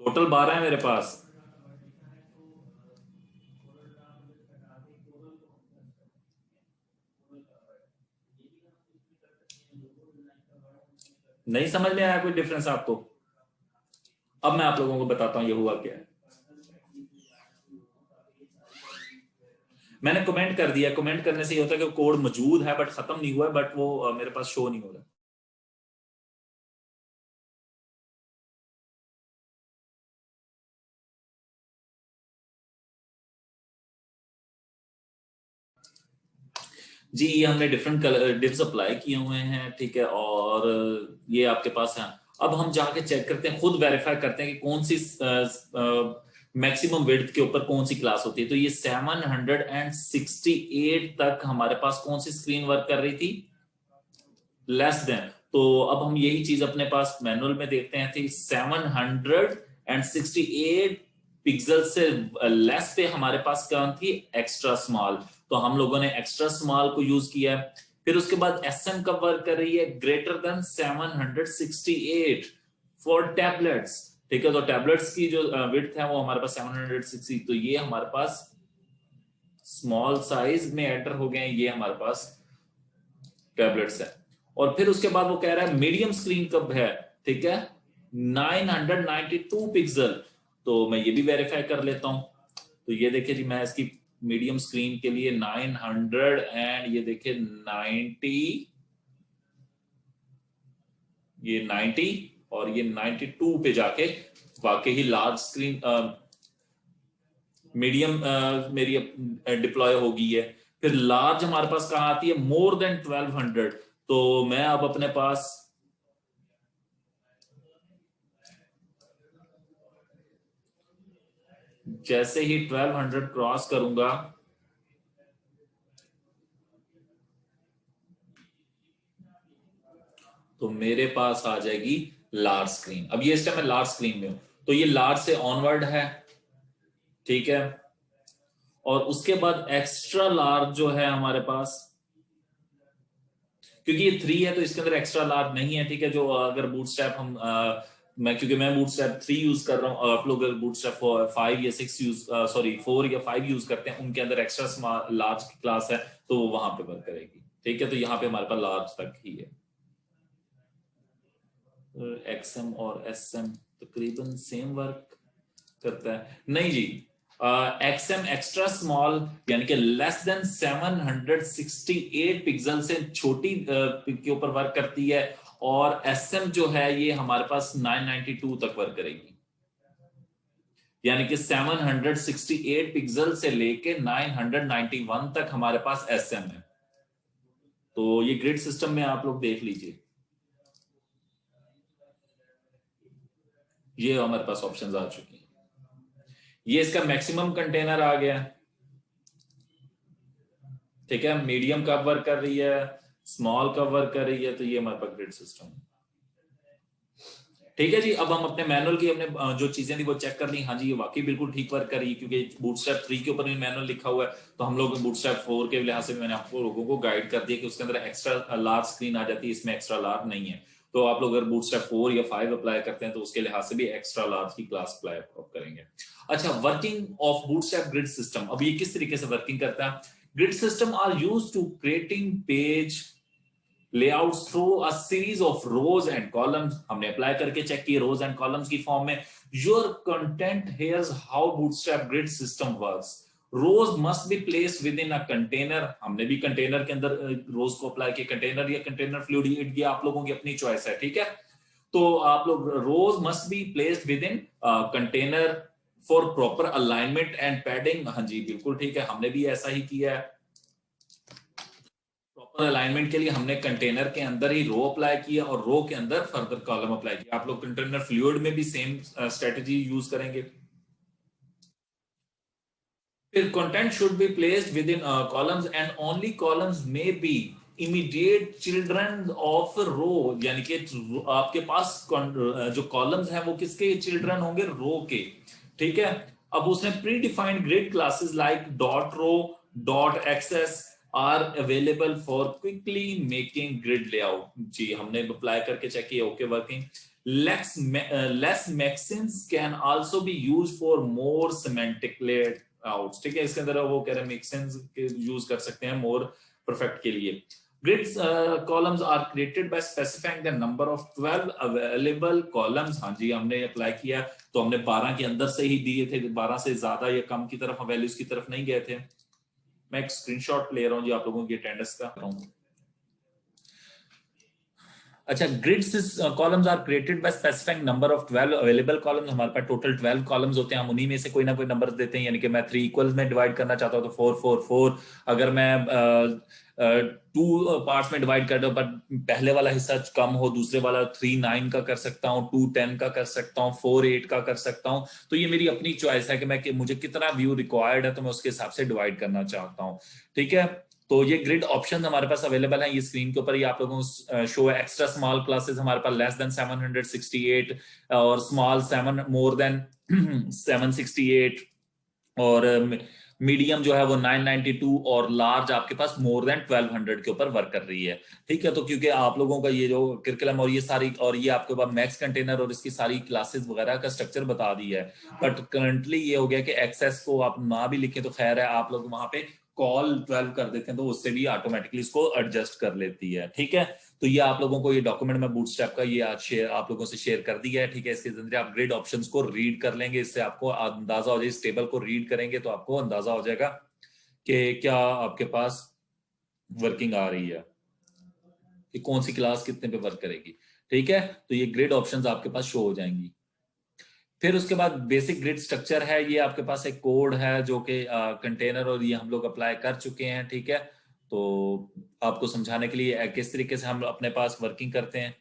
टोटल 12 है मेरे पास। नहीं समझ में आया कोई डिफरेंस आपको? अब मैं आप लोगों को बताता हूं ये हुआ क्या है। मैंने कमेंट कर दिया, कमेंट करने से ये होता है कि कोड मौजूद है बट खत्म नहीं हुआ है, बट वो मेरे पास शो नहीं हो रहा। जी, ये हमने डिफरेंट कलर डिव्स अप्लाई किए हुए हैं, ठीक है, और ये आपके पास है। अब हम जाके चेक करते हैं, खुद वेरीफाई करते हैं कि कौन सी मैक्सिमम विड्थ के ऊपर कौन सी क्लास होती है। तो ये 768 तक हमारे पास कौन सी स्क्रीन वर्क कर रही थी, लेस देन। तो अब हम यही चीज अपने पास मैनुअल में देखते हैं, थी 768 पिक्सल से लेस पे हमारे पास कौन थी, एक्स्ट्रा स्मॉल। तो हम लोगों ने एक्स्ट्रा स्मॉल को यूज किया है। फिर उसके बाद एसएम कब वर्क कर रही है, ग्रेटर देन 768 फॉर टैबलेट्स, ठीक है। तो टैबलेट्स की जो विड्थ है वो हमारे पास 760, तो ये हमारे पास स्मॉल साइज में एंटर हो गए, ये हमारे पास टैबलेट्स है। और फिर उसके बाद वो कह रहा है मीडियम स्क्रीन कब है, ठीक है, 992 पिक्सल। तो मैं ये भी वेरीफाई कर लेता हूं। तो ये देखिए जी, मैं इसकी मीडियम स्क्रीन के लिए 900 एंड ये देखिए 90, ये 90 और ये 92 पे जाके वाकई ही लार्ज स्क्रीन मीडियम मेरी डिप्लॉय हो गई है। फिर लार्ज हमारे पास कहां आती है, मोर देन 1200। तो मैं अब अपने पास जैसे ही 1200 क्रॉस करूंगा, तो मेरे पास आ जाएगी लार्ज स्क्रीन। अब ये इस टाइम मैं लार्ज स्क्रीन में हूं, तो ये लार्ज से ऑनवर्ड है, ठीक है। और उसके बाद एक्स्ट्रा लार्ज जो है हमारे पास, क्योंकि ये 3 है तो इसके अंदर एक्स्ट्रा लार्ज नहीं है, ठीक है। जो अगर बूटस्ट्रैप हम मैं क्योंकि मैं बूटस्ट्रैप 3 यूज कर रहा हूँ, आप लोग अगर बूटस्ट्रैप 5 या 6 यूज सॉरी 4 या 5 यूज करते हैं, उनके अंदर एक्स्ट्रा लार्ज की क्लास है, तो वो वहां पे वर्क करेगी, ठीक है। तो यहाँ पे हमारे पास लार्ज तक ही है। एक्सएम और एसएम तकरीबन सेम वर्क करता है, नहीं जी। एक्सएम एक्स्ट्रा स्मॉल यानी कि लेस देन 768 पिक्सल से छोटी के ऊपर वर्क करती है, और एसएम जो है ये हमारे पास 992 तक वर्क करेगी, यानी कि 768 पिक्सल से लेके 991 तक हमारे पास एसएम है। तो ये ग्रिड सिस्टम में आप लोग देख लीजिए, ये हमारे पास ऑप्शंस आ चुकी हैं। ये इसका मैक्सिमम कंटेनर आ गया, ठीक है। मीडियम कब वर्क कर रही है, स्मॉल कब वर्क कर रही है, तो ये हमारे पास ग्रिड सिस्टम है, ठीक है जी। अब हम अपने मैनुअल की अपने जो चीजें थी वो चेक कर ली, हाँ जी ये वाकई बिल्कुल ठीक वर्क कर रही है, क्योंकि बूटस्ट्रैप 3 के ऊपर भी मैनुअल लिखा हुआ है। तो हम लोग बूटस्ट्रैप 4 के लिहाज से मैंने आपको लोगों को गाइड कर दिया कि उसके अंदर एक्स्ट्रा लार्ज स्क्रीन आ जाती है, इसमें एक्स्ट्रा लार्ज नहीं है। तो आप लोग अगर बूटस्ट्रैप 4 या 5 अप्लाई करते हैं तो उसके लिहाज से भी एक्स्ट्रा लार्ज की क्लास अप्लाई करेंगे। अच्छा, working of bootstrap grid system, अब ये किस तरीके से वर्किंग करता है। Grid system are used to creating page layouts through a series of rows and columns. हमने अप्लाई करके चेक किए rows and columns की फॉर्म में. Your content here's how Bootstrap grid system works. Rows must be placed within a container. हमने भी container के अंदर रोज को अप्लाई किया. कंटेनर या कंटेनर फ्लूइड, ये आप लोगों की अपनी चॉइस है, ठीक है. तो आप लोग rows must be placed within container for proper alignment and padding. हाँ जी, बिल्कुल ठीक है, हमने भी ऐसा ही किया है. प्रॉपर अलाइनमेंट के लिए हमने कंटेनर के अंदर ही रो अप्लाई किया और रो के अंदर फर्दर कॉलम अप्लाई किया. आप लोग कंटेनर फ्लूइड में भी सेम स्ट्रेटजी यूज करेंगे. फिर content should be placed within columns and only columns may be immediate children of row. यानी कि आपके पास जो कॉलम्स हैं वो किसके चिल्ड्रन होंगे? रो के, ठीक है. अब उसने predefined grid classes like dot row, dot access are available for quickly making grid layout. जी, हमने अप्लाई करके चेक किया, okay working. less maxins can also be used for more semantic layouts. ठीक है, इसके अंदर वो कह रहे हैं maxins यूज कर सकते हैं more perfect के लिए. Grid columns are created by specifying the number of 12 available columns. हाँ जी, हमने अप्लाई किया तो हमने 12 के अंदर से ही दिए थे, 12 से ज्यादा या कम की तरफ, वैल्यूज की तरफ नहीं गए थे. मैं एक स्क्रीनशॉट ले रहा हूं जी आप लोगों की अटेंडेंस का. अच्छा, grids columns are created by specifying number of 12 available columns. हमारे पास टोटल 12 कॉलम्स होते हैं, हम उन्हीं में से कोई ना कोई नंबर्स देते हैं. यानी कि मैं 3 इक्वल्स में डिवाइड करना चाहता हूं तो 4 4 4. अगर मैं 2 पार्ट्स में डिवाइड कर दूं पर पहले वाला हिस्सा कम हो, दूसरे वाला 3 9 का कर सकता हूं, 2 10 का कर सकता हूं, 4 8 का कर सकता हूं. तो ये मेरी अपनी चॉइस है कि मुझे कितना व्यू रिक्वायर्ड है, तो मैं उसके हिसाब से डिवाइड करना चाहता हूं, ठीक है. तो ये ग्रिड ऑप्शन हमारे पास अवेलेबल है. ये स्क्रीन के ऊपर ही आप लोगों को शो है. एक्स्ट्रा स्मॉल क्लासेस हमारे पास लेस देन 768 और स्मॉल 7 मोर देन 768 और मीडियम जो है वो 992 और लार्ज आपके पास मोर देन 1200 के ऊपर वर्क कर रही है, ठीक है. तो क्योंकि आप लोगों का ये जो करिकुलम और ये सारी और ये आपके पास मैक्स कंटेनर और इसकी सारी क्लासेस वगैरह का स्ट्रक्चर बता दिया है, बट करंटली ये हो गया कि एक्सेस को आप ना भी लिखें तो खैर है, आप लोग वहां पे कॉल 12 कर देते हैं तो उससे भी ऑटोमेटिकली इसको एडजस्ट कर लेती है, ठीक है. तो ये आप लोगों को ये डॉक्यूमेंट में बूटस्ट्रैप का ये आज शेयर आप लोगों से शेयर कर दिया है, ठीक है. इसके अंदर आप ग्रिड ऑप्शंस को रीड कर लेंगे, इससे आपको अंदाजा हो जाए. इस टेबल को रीड करेंगे तो आपको अंदाजा हो जाएगा कि क्या आपके पास वर्किंग आ रही है, कि कौन सी क्लास कितने पे वर्क करेगी, ठीक है. तो ये ग्रिड ऑप्शंस आपके पास शो हो जाएंगी. फिर उसके बाद बेसिक ग्रिड स्ट्रक्चर है. ये आपके पास एक कोड है जो कि कंटेनर और ये हम लोग अप्लाई कर चुके हैं, ठीक है. तो आपको समझाने के लिए किस तरीके से हम अपने पास वर्किंग करते हैं.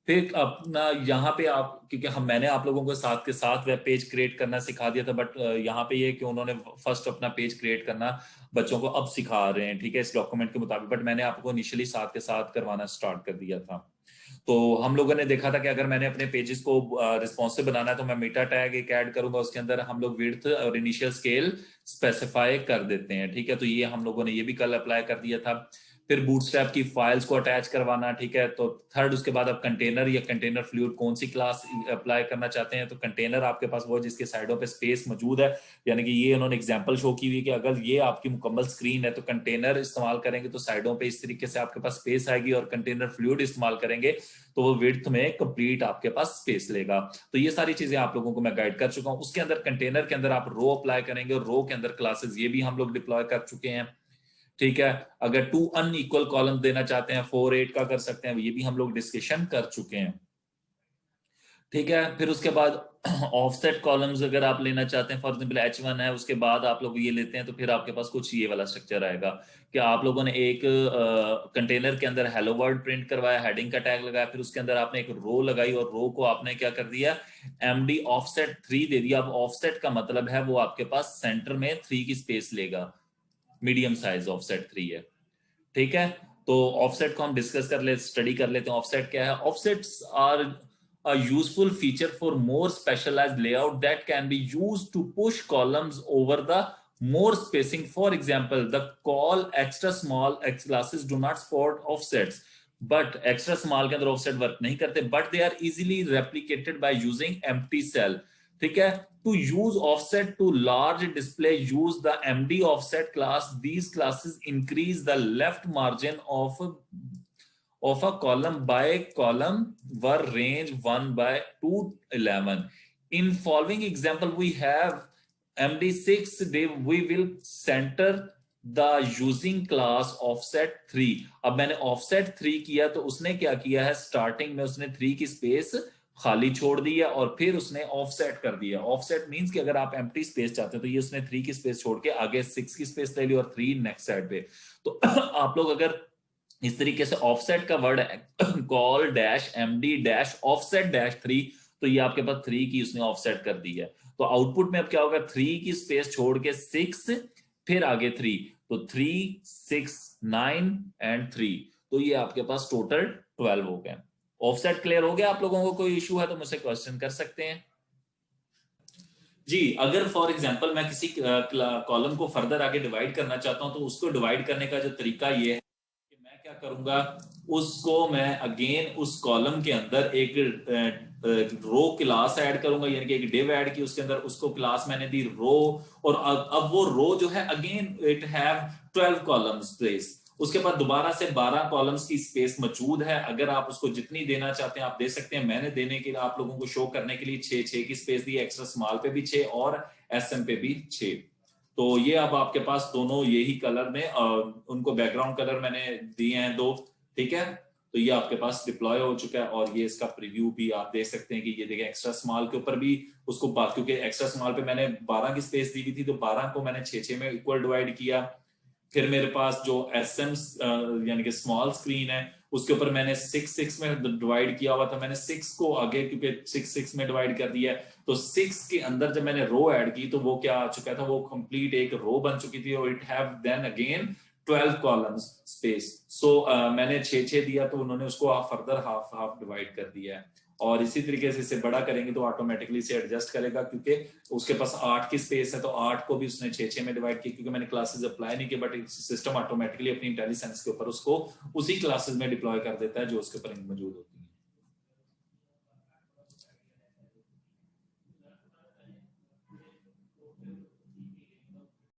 फिर अपना यहाँ पे आप, क्योंकि मैंने आप लोगों को साथ के साथ वेब पेज क्रिएट करना सिखा दिया था, बट यहाँ पे ये कि उन्होंने फर्स्ट अपना पेज क्रिएट करना बच्चों को अब सिखा रहे हैं, ठीक है, इस डॉक्यूमेंट के मुताबिक. बट मैंने आपको इनिशियली साथ के साथ करवाना स्टार्ट कर दिया था. तो हम लोगों ने देखा था कि अगर मैंने अपने पेजेस को रिस्पॉन्सिव बनाना है तो मैं मेटा टैग एक ऐड करूंगा, उसके अंदर हम लोग विड्थ और इनिशियल स्केल स्पेसिफाई कर देते हैं, ठीक है. तो ये हम लोगों ने ये भी कल अप्लाई कर दिया था. फिर बूटस्ट्रैप की फाइल्स को अटैच करवाना, ठीक है. तो थर्ड, उसके बाद आप कंटेनर या कंटेनर फ्लूइड कौन सी क्लास अप्लाई करना चाहते हैं. तो कंटेनर आपके पास वो जिसके साइडों पे स्पेस मौजूद है, यानी कि ये उन्होंने एग्जांपल शो की हुई कि अगर ये आपकी मुकम्मल स्क्रीन है तो कंटेनर इस्तेमाल करेंगे तो साइडों पे इस तरीके से आपके पास स्पेस आएगी, और कंटेनर फ्लूइड इस्तेमाल करेंगे तो वो विड्थ में कंप्लीट आपके पास स्पेस लेगा. तो ये सारी चीजें आप लोगों को मैं गाइड कर चुका हूं. उसके अंदर कंटेनर के अंदर आप रो अप्लाई करेंगे और रो के अंदर क्लासेस ये भी हम लोग डिप्लॉय कर चुके हैं, ठीक है. अगर 2 अनइक्वल कॉलम देना चाहते हैं 4 8 का कर सकते हैं, ये भी हम लोग डिस्कशन कर चुके हैं, ठीक है. फिर उसके बाद ऑफसेट कॉलम्स अगर आप लेना चाहते हैं, फॉर एग्जांपल H1 है, उसके बाद आप लोग ये लेते हैं तो फिर आपके पास कुछ ये वाला स्ट्रक्चर आएगा कि आप लोगों ने एक कंटेनर के अंदर हेलो वर्ल्ड प्रिंट करवाया, हेडिंग का टैग लगाया, फिर उसके अंदर आपने एक रो लगाई और रो को आपने क्या कर दिया, MD ऑफसेट 3 दे दिया. अब ऑफसेट का मतलब है वो आपके पास सेंटर में 3 की स्पेस लेगा, मीडियम साइज ऑफसेट 3 है, ठीक है. तो ऑफसेट को हम डिस्कस कर ले, स्टडी कर लेते हैं. ऑफसेट क्या है? Offsets are a useful feature for more specialized layout that can be used to push columns over the more spacing. For example, the call extra small X classes do not support offsets, but extra small के अंदर offset work नहीं करते, but they are easily replicated by using empty cell, ठीक है। To use offset to large display use the MD offset class, these classes increase the left margin of a column by column were range 1 by 211. In following example we have MD6, we will center the using class offset 3. अब मैंने offset 3 किया तो उसने क्या किया है, starting में उसने 3 की स्पेस खाली छोड़ दी है और फिर उसने ऑफसेट कर दिया। ऑफसेट मींस कि अगर आप एम्प्टी स्पेस चाहते हो तो ये उसने 3 की स्पेस छोड़ के आगे 6 की स्पेस ले ली और 3 नेक्स्ट साइड पे। तो आप लोग अगर इस तरीके से ऑफसेट का वर्ड है call dash MD dash offset dash 3, तो ये आपके पास 3 की उसने ऑफसेट कर दी है। तो आउटपुट में अब क्या होगा, 3 की स्पेस छोड़ के 6 फिर आगे 3, तो 3 6 9 एंड 3, तो ये आपके पास टोटल 12 हो गए। ऑफसेट क्लियर हो गया? आप लोगों को कोई इशू है तो मुझसे क्वेश्चन कर सकते हैं जी। अगर फॉर एग्जांपल मैं किसी कॉलम को फर्दर आगे डिवाइड करना चाहता हूं तो उसको डिवाइड करने का जो तरीका ये है कि मैं क्या करूंगा, उसको मैं अगेन उस कॉलम के अंदर एक रो क्लास ऐड करूंगा, यानी कि एक डिव ऐड की, उसके अंदर उसको क्लास मैंने दी रो, और अब वो रो जो है again it have 12 columns space, उसके बाद दोबारा से 12 कॉलम्स की स्पेस मौजूद है। अगर आप उसको जितनी देना चाहते हैं आप दे सकते हैं। मैंने देने के लिए आप लोगों को शो करने के लिए 6 की स्पेस दी, एक्स्ट्रा स्मॉल पे भी 6 और एसएम पे भी 6। तो ये अब आपके पास दोनों यही कलर में उनको बैकग्राउंड कलर मैंने दिए हैं 2, ठीक है। तो ये आपके पास डिप्लॉय हो चुका है और ये इसका प्रीव्यू भी आप देख सकते हैं कि ये देखिए एक्स्ट्रा स्मॉल के ऊपर भी उसको, क्योंकि एक्स्ट्रा स्मॉल पे मैंने 12 की स्पेस दी हुई थी तो 12 को मैंने 6 में इक्वल डिवाइड किया। फिर मेरे पास जो एसएम यानी कि स्मॉल स्क्रीन है उसके ऊपर मैंने 6 में डिवाइड किया हुआ था, मैंने 6 को आगे क्योंकि 6 में डिवाइड कर दिया है, तो 6 के अंदर जब मैंने रो ऐड की तो वो क्या आ चुका था, वो कंप्लीट एक रो बन चुकी थी और it have then again 12 columns space. So मैंने 6 दिया तो उन्होंने उसको फर्दर हाफ डिवाइड कर दिया है। और इसी तरीके से इसे बड़ा करेंगे तो ऑटोमेटिकली इसे एडजस्ट करेगा, क्योंकि उसके पास 8 की स्पेस है तो 8 को भी उसने 6 में डिवाइड किया, क्योंकि मैंने क्लासेस अप्लाई नहीं किए, बट सिस्टम ऑटोमेटिकली अपनी इंटेलिजेंस के ऊपर उसको उसी क्लासेस में डिप्लॉय कर देता है जो उसके ऊपर मौजूद होता है।